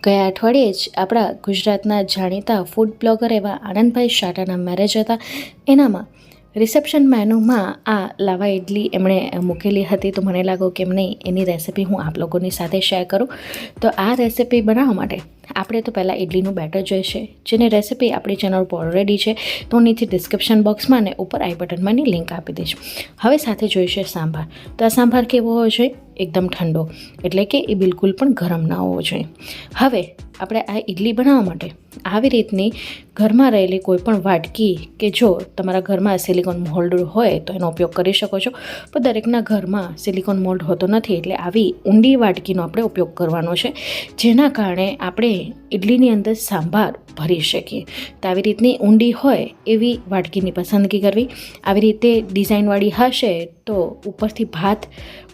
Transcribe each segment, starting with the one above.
ગયા અઠવાડિયે જ આપણા ગુજરાતના જાણીતા ફૂડ બ્લોગર એવા આનંદભાઈ શાટાના મેરેજ હતા. એનામાં રિસેપ્શન મેનુમાં આ લાવા ઇડલી એમણે મૂકેલી હતી. તો મને લાગ્યું કેમ નહીં એની રેસિપી હું આપ લોકોની સાથે શેર કરું. તો આ રેસિપી બનાવવા માટે આપણે તો પહેલાં ઇડલીનું બેટર જોઈશે, જેની રેસિપી આપણી ચેનલ પર ઓલરેડી છે. તો નીચે ડિસ્ક્રિપ્શન બોક્સમાં અને ઉપર આઈ બટનમાં એની લિંક આપી દઈશ. હવે સાથે જોઈશે સાંભાર. તો આ સાંભાર કેવો હોવો જોઈએ? એકદમ ઠંડો, એટલે કે એ બિલકુલ પણ ગરમ ના હોવો જોઈએ. હવે આપણે આ ઇડલી બનાવવા માટે આવી રીતની ઘરમાં રહેલી કોઈ પણ વાટકી, કે જો તમારા ઘરમાં સિલિકોન મોલ્ડ હોય તો એનો ઉપયોગ કરી શકો છો, પણ દરેકના ઘરમાં સિલિકોન મોલ્ડ હોતો નથી. એટલે આવી ઊંડી વાટકીનો આપણે ઉપયોગ કરવાનો છે, જેના કારણે આપણે ઇડલીની અંદર સાંભાર ભરી શકીએ. તો આવી રીતની ઊંડી હોય એવી વાટકીની પસંદગી કરવી. આવી રીતે ડિઝાઇનવાળી હશે તો ઉપરથી ભાત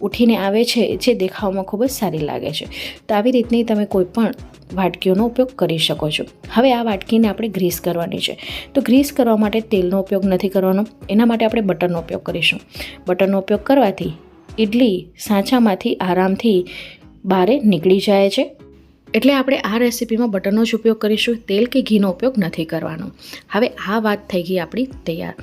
ઉઠીને આવે છે, જે દેખાવમાં ખૂબ જ સારી લાગે છે. તો આવી રીતની તમે કોઈ પણ વાટકીઓનો ઉપયોગ કરી શકો છો. હવે આ વાટકીને આપણે ગ્રીસ કરવાની છે. તો ગ્રીસ કરવા માટે તેલનો ઉપયોગ નથી કરવાનો, એના માટે આપણે બટરનો ઉપયોગ કરીશું. બટરનો ઉપયોગ કરવાથી ઇડલી સાંચામાંથી આરામથી બહાર નીકળી જાય છે. એટલે આપણે આ રેસિપીમાં બટરનો જ ઉપયોગ કરીશું, તેલ કે ઘીનો ઉપયોગ નથી કરવાનો. હવે આ વાત થઈ ગઈ આપણી તૈયાર.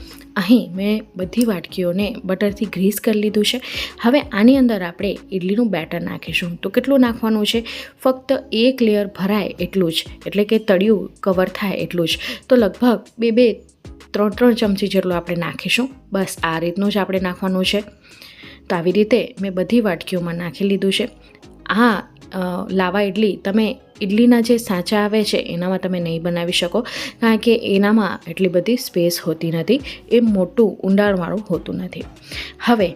અહીં મેં બધી વાટકીઓને બટરથી ગ્રીસ કરી લીધું છે. હવે આની અંદર આપણે ઇડલીનું બેટર નાખીશું. તો કેટલું નાખવાનું છે? ફક્ત એક લેયર ભરાય એટલું જ, એટલે કે તળિયું કવર થાય એટલું જ. તો લગભગ 2-3 ચમચી જેટલું આપણે નાખીશું. બસ આ રીતનું જ આપણે નાખવાનું છે. તો આવી રીતે મેં બધી વાટકીઓમાં નાખી લીધું છે. આ લાવા ઇડલી તમે ઇડલીના જે સાચા આવે છે એનામાં તમે નહીં બનાવી શકો, કારણ કે એનામાં એટલી બધી સ્પેસ હોતી નથી, એ મોટું ઊંડાણવાળું હોતું નથી. હવે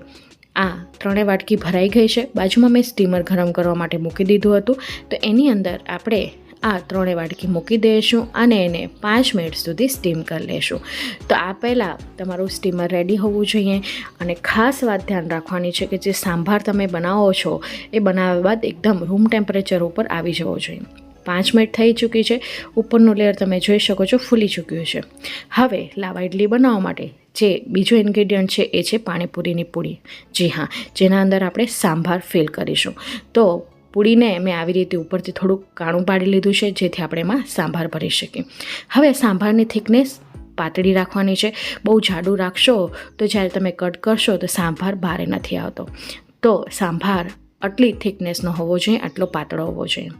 આ 3 વાટકી ભરાઈ ગઈ છે. બાજુમાં મેં સ્ટીમર ગરમ કરવા માટે મૂકી દીધું હતું. તો એની અંદર આપણે આ 3 વાટકી મૂકી દઈશું અને એને 5 મિનિટ સુધી સ્ટીમ કરી લઈશું. તો આ પહેલાં તમારું સ્ટીમર રેડી હોવું જોઈએ. અને ખાસ વાત ધ્યાન રાખવાની છે કે જે સાંભાર તમે બનાવો છો એ બનાવ્યા બાદ એકદમ રૂમ ટેમ્પરેચર ઉપર આવી જવો જોઈએ. 5 મિનિટ થઈ ચૂકી છે. ઉપરનું લેયર તમે જોઈ શકો છો ફૂલી ચૂક્યું છે. હવે લાવા ઇડલી બનાવવા માટે જે બીજો ઇન્ગ્રેડિયન્ટ છે એ છે પાણીપુરીની પૂરી. જી હા, જેના અંદર આપણે સાંભાર ફિલ કરીશું. તો પૂરીને મેં આવી રીતે ઉપરથી થોડુંક કાણું પાડી લીધું છે, જેથી આપણે એમાં સાંભાર ભરી શકીએ. હવે સાંભારની થિકનેસ પાતળી રાખવાની છે. બહુ જાડું રાખશો તો જ્યારે તમે કટ કરશો તો સાંભાર બહાર નથી આવતો. તો સાંભાર આટલી થિકનેસનો હોવો જોઈએ, આટલો પાતળો હોવો જોઈએ.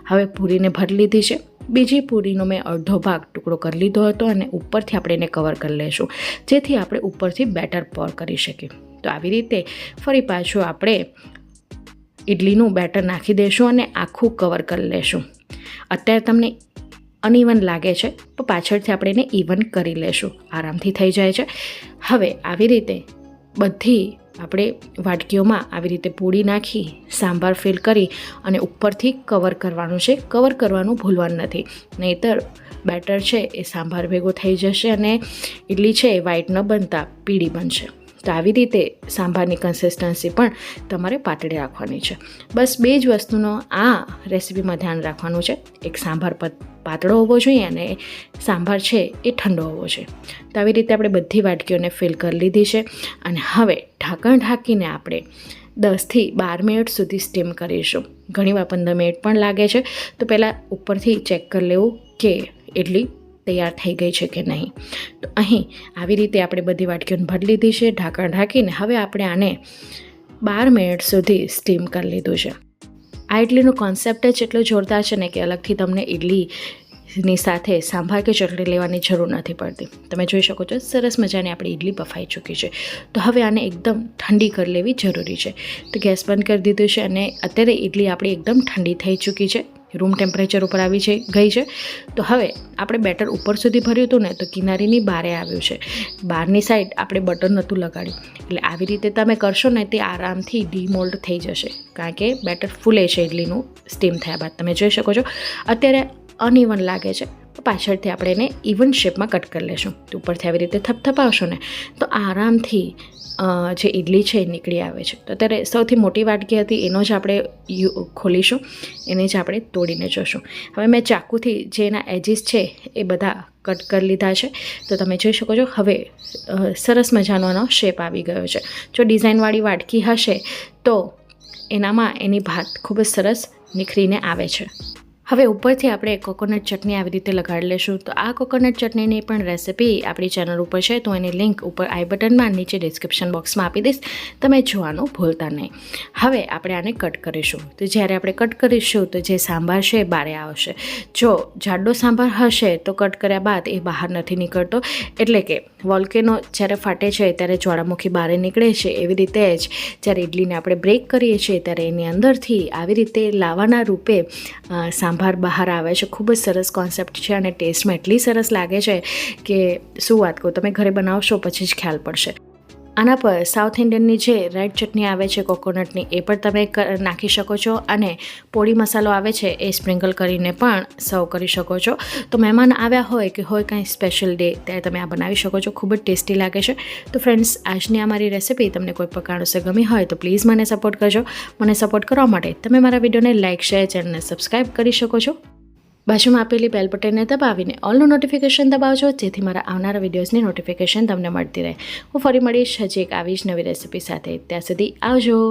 હવે પૂરીને ભરી લીધી છે. બીજી પૂરીનો મેં અડધો ભાગ ટુકડો કરી લીધો હતો અને ઉપરથી આપણે એને કવર કરી લઈશું, જેથી આપણે ઉપરથી બેટર પોર કરી શકીએ. તો આવી રીતે ફરી પાછું આપણે ઇડલીનું બેટર નાખી દઈશું અને આખું કવર કરી લઈશું. અત્યારે તમને અનઇવન લાગે છે, તો પાછળથી આપણે એને ઇવન કરી લઈશું, આરામથી થઈ જાય છે. હવે આવી રીતે બધી આપણે વાટકીઓમાં આવી રીતે પૂરી નાખી સાંભાર ફિલ કરી અને ઉપરથી કવર કરવાનું છે. કવર કરવાનું ભૂલવાનું નથી, નહીંતર બેટર છે એ સાંભાર ભેગો થઈ જશે અને ઇડલી છે એ વ્હાઈટ ન બનતા પીળી બનશે. તો આવી રીતે સાંભારની કન્સિસ્ટન્સી પણ તમારે પાતળી રાખવાની છે. બસ 2 જ વસ્તુનો આ રેસિપીમાં ધ્યાન રાખવાનું છે. એક સાંભાર પાતળો હોવો જોઈએ અને સાંભાર છે એ ઠંડો હોવો જોઈએ. તો આવી રીતે આપણે બધી વાટકીઓને ફિલ કરી લીધી છે. અને હવે ઢાંકણ ઢાંકીને આપણે 10થી 12 મિનિટ સુધી સ્ટીમ કરીશું. ઘણીવાર 15 મિનિટ પણ લાગે છે. તો પહેલાં ઉપરથી ચેક કરી લેવું કે ઇડલી તૈયાર થઈ ગઈ છે કે નહીં. તો અહીં આવી રીતે આપણે બધી વાટકીઓને ભરી લીધી છે ઢાંકણ ઢાંકીને. હવે આપણે આને 12 મિનિટ સુધી સ્ટીમ કરી લીધું છે. આ ઇડલીનો કોન્સેપ્ટ જ એટલો જોરદાર છે ને કે અલગથી તમને ઇડલીની સાથે સાંભાર કે ચટણી લેવાની જરૂર નથી પડતી. તમે જોઈ શકો છો સરસ મજાની આપણી ઇડલી બફાઈ ચૂકી છે. તો હવે આને એકદમ ઠંડી કરી લેવી જરૂરી છે. તો ગેસ બંધ કરી દીધું છે અને અત્યારે ઇડલી આપણી એકદમ ઠંડી થઈ ચૂકી છે, રૂમ ટેમ્પરેચર ઉપર આવી ગઈ છે. તો હવે આપણે બેટર ઉપર સુધી ભર્યું હતું ને, તો કિનારીની બારે આવ્યું છે. બહારની સાઈડ આપણે બટર નહોતું લગાડ્યું. એટલે આવી રીતે તમે કરશો ને તે આરામથી ડીમોલ્ડ થઈ જશે, કારણ કે બેટર ફૂલે છે ઇડલીનું સ્ટીમ થયા બાદ. તમે જોઈ શકો છો અત્યારે અનઇવન લાગે છે, પાછળથી આપણે એને ઇવન શેપમાં કટ કરી લેશું. તો ઉપરથી આવી રીતે થપથપાવશો ને તો આરામથી જે ઇડલી છે એ નીકળી આવે છે. તો અત્યારે સૌથી મોટી વાટકી હતી એનો જ આપણે ખોલીશું, એને જ આપણે તોડીને જોશું. હવે મેં ચાકુથી જે એના એજીસ છે એ બધા કટ કરી લીધા છે. તો તમે જોઈ શકો છો હવે સરસ મજાનો એનો શેપ આવી ગયો છે. જો ડિઝાઇનવાળી વાટકી હશે તો એનામાં એની ભાત ખૂબ જ સરસ નિખરીને આવે છે. હવે ઉપરથી આપણે કોકોનટ ચટણી આવી રીતે લગાડી લેશું. તો આ કોકોનટ ચટણીની પણ રેસિપી આપણી ચેનલ ઉપર છે, તો એની લિંક ઉપર આઈ બટનમાં નીચે ડિસ્ક્રિપ્શન બોક્સમાં આપી દઈશ, તમે જોવાનું ભૂલતા નહીં. હવે આપણે આને કટ કરીશું. તો જ્યારે આપણે કટ કરીશું તો જે સાંભાર છે એ બહાર આવશે. જો જાડો સાંભાર હશે તો કટ કર્યા બાદ એ બહાર નથી નીકળતો, એટલે કે વોલ્કેનો જ્યારે ફાટે છે ત્યારે જ્વાળામુખી બહાર નીકળે છે, એવી રીતે જ જ્યારે ઇડલીને આપણે બ્રેક કરીએ છીએ ત્યારે એની અંદરથી આવી રીતે લાવાના રૂપે સાંભાર બહાર આવે છે. ખૂબ જ સરસ કોન્સેપ્ટ છે અને ટેસ્ટમાં એટલી સરસ લાગે છે કે શું વાત કહું, તમે ઘરે બનાવશો પછી જ ખ્યાલ પડશે. આના પર સાઉથ ઇન્ડિયનની જે રેડ ચટણી આવે છે કોકોનટની, એ પણ તમે નાખી શકો છો અને પોડી મસાલો આવે છે એ સ્પ્રિંકલ કરીને પણ સર્વ કરી શકો છો. તો મહેમાન આવ્યા હોય કે હોય કાંઈ સ્પેશિયલ ડે ત્યારે તમે આ બનાવી શકો છો. ખૂબ જ ટેસ્ટી લાગે છે. તો ફ્રેન્ડ્સ, આજની આ મારી રેસિપી તમને કોઈ પણ કારણોસર ગમી હોય તો પ્લીઝ મને સપોર્ટ કરજો. મને સપોર્ટ કરવા માટે તમે મારા વિડીયોને લાઇક, શેર, ચેનલને સબસ્ક્રાઈબ કરી શકો છો. બાજુમાં આપેલી બેલ બટનને દબાવીને ઓલનું નોટિફિકેશન દબાવજો, જેથી મારા આવનારા વિડીયોઝની નોટિફિકેશન તમને મળતી રહે. હું ફરી મળીશ હજી એક આવી જ નવી રેસિપી સાથે. ત્યાં સુધી આવજો.